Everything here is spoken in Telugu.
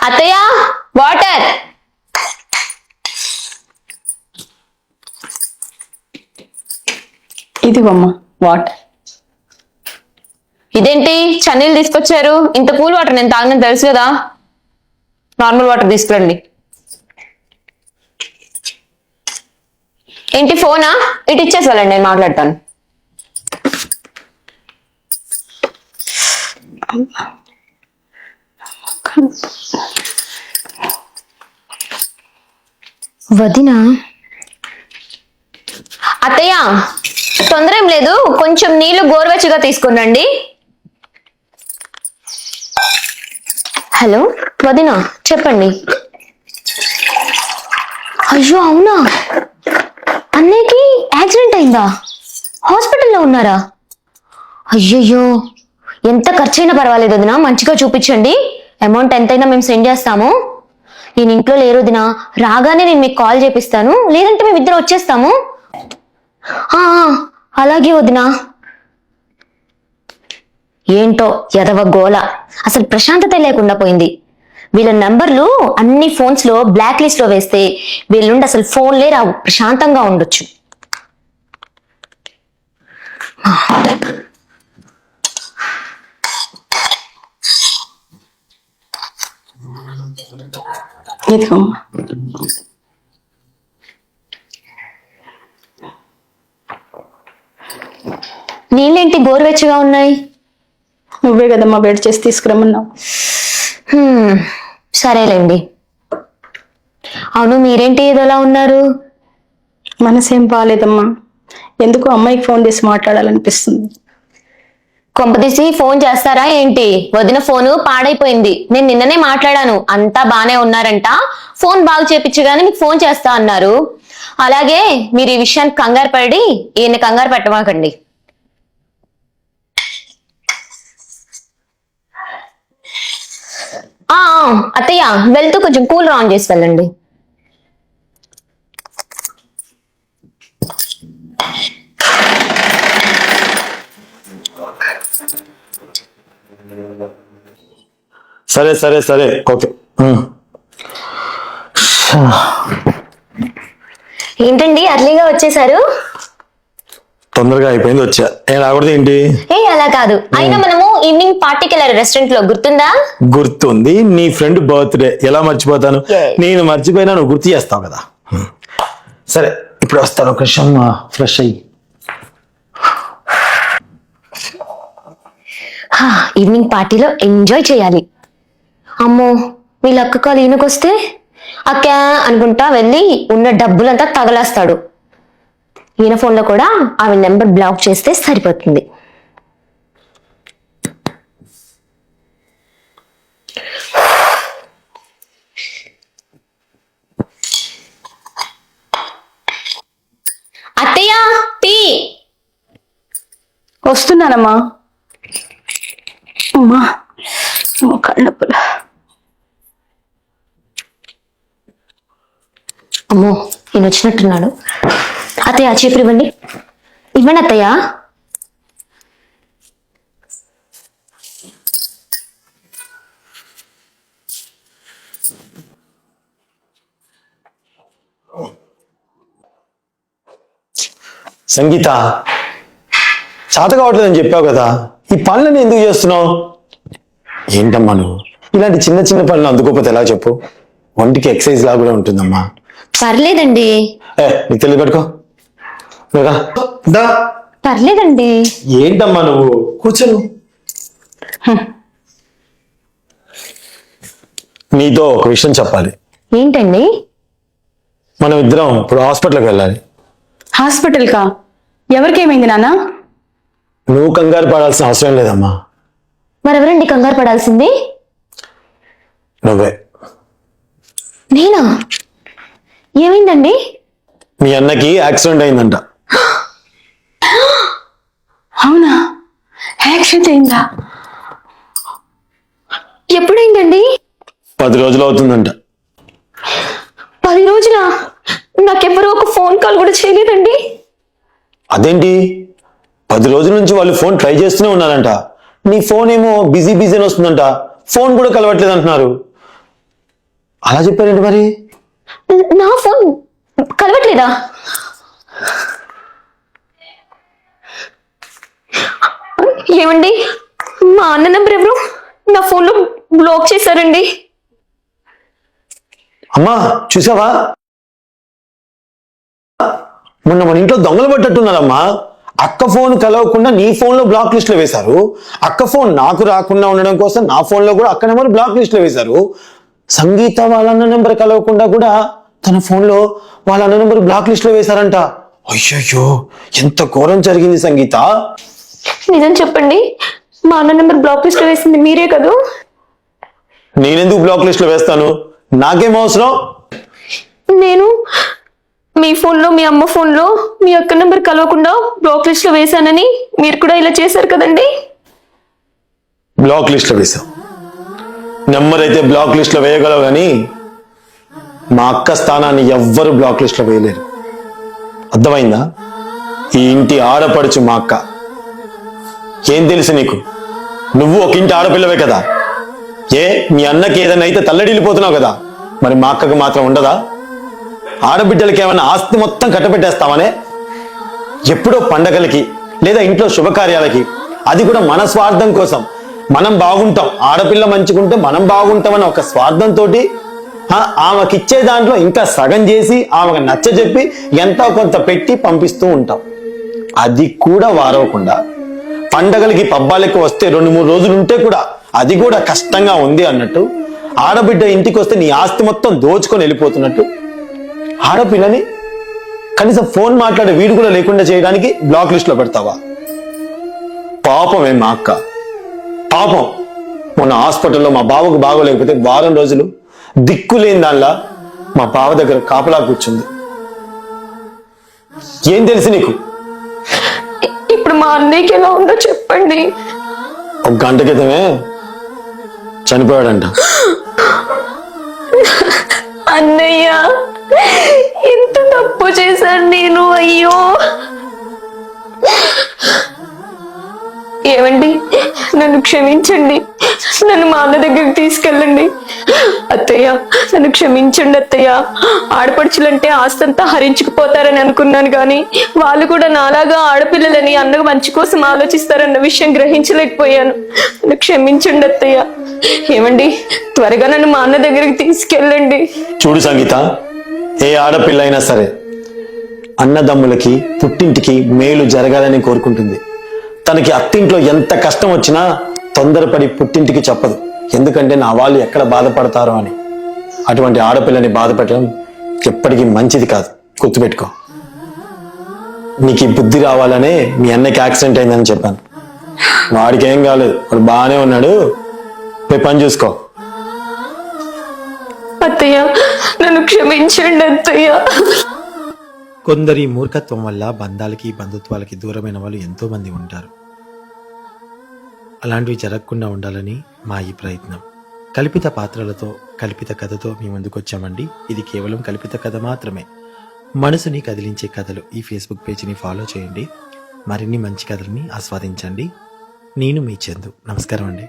అత్తయ్య వాటర్. ఇదిగోమ్మా వాటర్. ఇదేంటి చన్నీళ్ళు తీసుకొచ్చారు? ఇంత కూల్ వాటర్ నేను తాగిన తెలుసు కదా, నార్మల్ వాటర్ తీసుకురండి. ఏంటి ఫోనా? ఇటు ఇచ్చేసి వెళ్ళండి, నేను మాట్లాడతాను. వదినా అత్తయ్య తొందర ఏం లేదు, కొంచెం నీళ్లు గోరువెచ్చగా తీసుకురండి. హలో వదినా చెప్పండి. అయ్యో అవునా, అన్నయ్యకి యాక్సిడెంట్ అయిందా? హాస్పిటల్లో ఉన్నారా? అయ్యయ్యో, ఎంత ఖర్చైనా పర్వాలేదు వదినా, మంచిగా చూపించండి. అమౌంట్ ఎంతైనా మేము సెండ్ చేస్తాము. నేను ఇంట్లో లేరు వదినా, రాగానే నేను మీకు కాల్ చేపిస్తాను, లేదంటే మేము ఇద్దరు వచ్చేస్తాము. అలాగే వదినా. ఏంటో ఎదవ గోల, అసలు ప్రశాంతత లేకుండా పోయింది. వీళ్ళ నంబర్లు అన్ని ఫోన్స్ లో బ్లాక్ లిస్ట్ లో వేస్తే వీళ్ళ నుండి అసలు ఫోన్లే రావు, ప్రశాంతంగా ఉండొచ్చు. ఇదిగోమ్మా. నీళ్ళేంటి గోరువెచ్చగా ఉన్నాయి? నువ్వే కదమ్మా వేడి చేసి తీసుకురమ్మన్నావు. సరేలేండి. అవును, మీరేంటి ఏదోలా ఉన్నారు? మనసేం బాగాలేదమ్మా, ఎందుకు అమ్మాయికి ఫోన్ చేసి మాట్లాడాలనిపిస్తుంది. కొంపదీసి ఫోన్ చేస్తారా ఏంటి? వదిన ఫోను పాడైపోయింది, నేను నిన్ననే మాట్లాడాను, అంతా బానే ఉన్నారంట, ఫోన్ బాగు చేపించగానే మీకు ఫోన్ చేస్తా అన్నారు. అలాగే మీరు ఈ విషయానికి కంగారు పడి ఈయన కంగారు పెట్టమాకండి. అత్తయ్య వెళ్తూ కొంచెం కూల్ ఆన్ చేసి వెళ్ళండి. సరే సరే సరే ఓకే. ఏంటండి అర్లీగా వచ్చేసారు? తొందరగా అయిపోయింది, వచ్చా. ఏం రాకూడదు ఏంటి? అలా కాదు, అయినా మనము ఈవినింగ్ పార్టీకి వెళ్ళారు రెస్టారెంట్ లో, గుర్తుందా? గుర్తుంది, నీ ఫ్రెండ్ బర్త్డే, ఎలా మర్చిపోతాను? నేను మర్చిపోయినా నువ్వు గుర్తు చేస్తావు కదా. సరే ఇప్పుడు వస్తాను, ఒక నిమిషం ఫ్రెష్ అయ్యి. ఈవినింగ్ పార్టీలో ఎంజాయ్ చేయాలి. అమ్మో, వీళ్ళ అక్క కాలు ఈయనకొస్తే అక్క అనుకుంటా వెళ్ళి ఉన్న డబ్బులంతా తగలేస్తాడు. ఈయన ఫోన్లో కూడా ఆమె నెంబర్ బ్లాక్ చేస్తే సరిపోతుంది. అత్తయ్య టీ. వస్తున్నానమ్మా. అమ్మా కళ్ళప్పులు. అమ్మో, నేను వచ్చినట్టున్నాడు. అత్తయ్య చీపురు ఇవ్వండి. ఇవ్వండి అత్తయ్య. సంగీత, చేత కావట్లేదని చెప్పావు కదా, ఈ పనులను ఎందుకు చేస్తున్నావు? ఏంటమ్మా నువ్వు ఇలాంటి చిన్న చిన్న పనులు అందుకోకపోతే ఎలా చెప్పు? ఒంటికి ఎక్సర్సైజ్ లాగా కూడా ఉంటుందమ్మా. పర్లేదండి. నీకు తెలియదు, పెట్టుకో. పర్లేదండి. ఏంటమ్మా నువ్వు, కూర్చోను. నీతో ఒక విషయం చెప్పాలి. ఏంటండి? మనం ఇద్దరం ఇప్పుడు హాస్పిటల్కి వెళ్ళాలి. హాస్పిటల్ కా? ఎవరికేమైంది నాన్న? నువ్వు కంగారు పడాల్సిన అవసరం లేదమ్మా. మరెవరండి కంగారు పడాల్సింది? నువ్వే. నేనా? ఏమైందండి? మీ అన్నకి యాక్సిడెంట్ అయిందంట. అవునా? యాక్సిడెంట్ అయిందా? ఎప్పుడైందండి? 10 రోజులు అవుతుందంట. 10 రోజులా? నాకెవరూ ఒక ఫోన్ కాల్ కూడా చేయలేదండి. అదేంటి, 10 రోజుల నుంచి వాళ్ళు ఫోన్ ట్రై చేస్తూనే ఉన్నారంట. నీ ఫోన్ ఏమో బిజీ బిజీ అని వస్తుందంట, ఫోన్ కూడా కలవట్లేదు అంటున్నారు. అలా చెప్పారేంటి మరి? నా ఫోన్ కలవట్లేదా? ఏమండి, మా అన్న నెంబర్ ఎవరు నా ఫోన్లో బ్లాక్ చేశారండి. అమ్మా చూసావా, మొన్న మన ఇంట్లో దొంగలు పట్టట్టున్నారమ్మా. అక్క ఫోన్ కలవకుండా నీ ఫోన్ లో బ్లాక్ లిస్ట్ లో వేశారు. అక్క ఫోన్ నాకు రాకుండా ఉండడం కోసం నా ఫోన్ లో కూడా అక్క నెంబర్ బ్లాక్ లిస్ట్ లో వేశారు. సంగీత వాళ్ళ అన్న నెంబర్ కలవకుండా కూడా తన ఫోన్ లో వాళ్ళ అన్న నెంబర్ బ్లాక్ లిస్ట్ లో వేశారంట. అయ్యయ్యో, ఎంత ఘోరం జరిగింది సంగీత. నిజం చెప్పండి, మా అన్న నెంబర్ బ్లాక్ లిస్ట్ లో వేసింది మీరే కదూ? నేనెందుకు బ్లాక్ లిస్ట్ లో వేస్తాను? నాకేం అవసరం? నేను మీ ఫోన్లో మీ అమ్మ ఫోన్లో మీ అక్క నెంబర్ కలవకుండా బ్లాక్ లిస్ట్ లో వేశానని మీరు కూడా ఇలా చేశారు కదండి. బ్లాక్ లిస్ట్ లో వేశావు. నెంబర్ అయితే బ్లాక్ లిస్ట్ లో వేయగలవు కానీ మా అక్క స్థానాన్ని ఎవ్వరు బ్లాక్ లిస్ట్ లో వేయలేరు. అర్థమైందా? ఈ ఇంటి ఆడపడుచు మా అక్క. ఏం తెలుసు నీకు? నువ్వు ఒక ఇంటి ఆడపిల్లవే కదా. మీ అన్నకి ఏదైనా అయితే తల్లడిల్లిపోతున్నావు కదా, మరి మా అక్కకు మాత్రం ఉండదా? ఆడబిడ్డలకి ఏమైనా ఆస్తి మొత్తం కట్టబెట్టేస్తామనే? ఎప్పుడో పండగలకి లేదా ఇంట్లో శుభకార్యాలకి, అది కూడా మన స్వార్థం కోసం, మనం బాగుంటాం, ఆడపిల్ల మంచుకుంటే మనం బాగుంటామని ఒక స్వార్థంతో ఆమెకిచ్చే దాంట్లో ఇంకా సగం చేసి ఆమెకు నచ్చ చెప్పి ఎంతో కొంత పెట్టి పంపిస్తూ ఉంటాం. అది కూడా వారవకుండా పండగలకి పబ్బాలకి వస్తే 2-3 రోజులు ఉంటే కూడా అది కూడా కష్టంగా ఉంది అన్నట్టు, ఆడబిడ్డ ఇంటికి వస్తే నీ ఆస్తి మొత్తం దోచుకొని వెళ్ళిపోతున్నట్టు, ఆడపిల్లని కనీసం ఫోన్ మాట్లాడే వీడు కూడా లేకుండా చేయడానికి బ్లాక్ లిస్ట్ లో పెడతావా? పాపమే మా అక్క, పాపం. మొన్న హాస్పిటల్లో మా బావకు బాగోలేకపోతే వారం రోజులు దిక్కులేని దానిలా మా బావ దగ్గర కాపలా కూర్చుంది. ఏం తెలుసు నీకు? ఇప్పుడు మా అన్నయ్యకి ఎలా ఉందో చెప్పండి. 1 గంట క్రితమే చనిపోయాడంట. అన్నయ్య, ఎంత తప్పు చేశాను నేను. అయ్యో. ఏమండి, నన్ను క్షమించండి, నన్ను మా అన్న దగ్గరికి తీసుకెళ్ళండి. అత్తయ్య, నన్ను క్షమించండి అత్తయ్య. ఆడపడుచులంటే ఆస్తంతా హరించుకుపోతారని అనుకున్నాను కానీ వాళ్ళు కూడా నాలాగా ఆడపిల్లలని అన్న మంచి కోసం ఆలోచిస్తారన్న విషయం గ్రహించలేకపోయాను. నన్ను క్షమించండి అత్తయ్య. ఏమండి, త్వరగా నన్ను మా అన్న దగ్గరికి తీసుకెళ్ళండి. చూడు సంగీత, ఏ ఆడపిల్ల అయినా సరే అన్నదమ్ములకి పుట్టింటికి మేలు జరగాలని కోరుకుంటుంది. తనకి అత్తింట్లో ఎంత కష్టం వచ్చినా తొందరపడి పుట్టింటికి చెప్పదు, ఎందుకంటే నా వాళ్ళు ఎక్కడ బాధపడతారో అని. అటువంటి ఆడపిల్లని బాధ పెట్టడం ఎప్పటికీ మంచిది కాదు, గుర్తుపెట్టుకో. నీకు ఈ బుద్ధి రావాలనే మీ అన్నకి యాక్సిడెంట్ అయిందని చెప్పాను. వాడికి ఏం కాలేదు, వాడు బాగానే ఉన్నాడు. పోయి పని చూసుకో. అత్తయ్య, నన్ను క్షమించండి అత్తయ్య. కొందరి మూర్ఖత్వం వల్ల బంధాలకి బంధుత్వాలకి దూరమైన వాళ్ళు ఎంతో మంది ఉంటారు. అలాంటివి జరగకుండా ఉండాలని మా ఈ ప్రయత్నం. కల్పిత పాత్రలతో కల్పిత కథతో మీ ముందుకు వచ్చామండి. ఇది కేవలం కల్పిత కథ మాత్రమే. మనసుని కదిలించే కథలు ఈ ఫేస్బుక్ పేజీని ఫాలో చేయండి. మరిన్ని మంచి కథల్ని ఆస్వాదించండి. నేను మీ చందు. నమస్కారం అండి.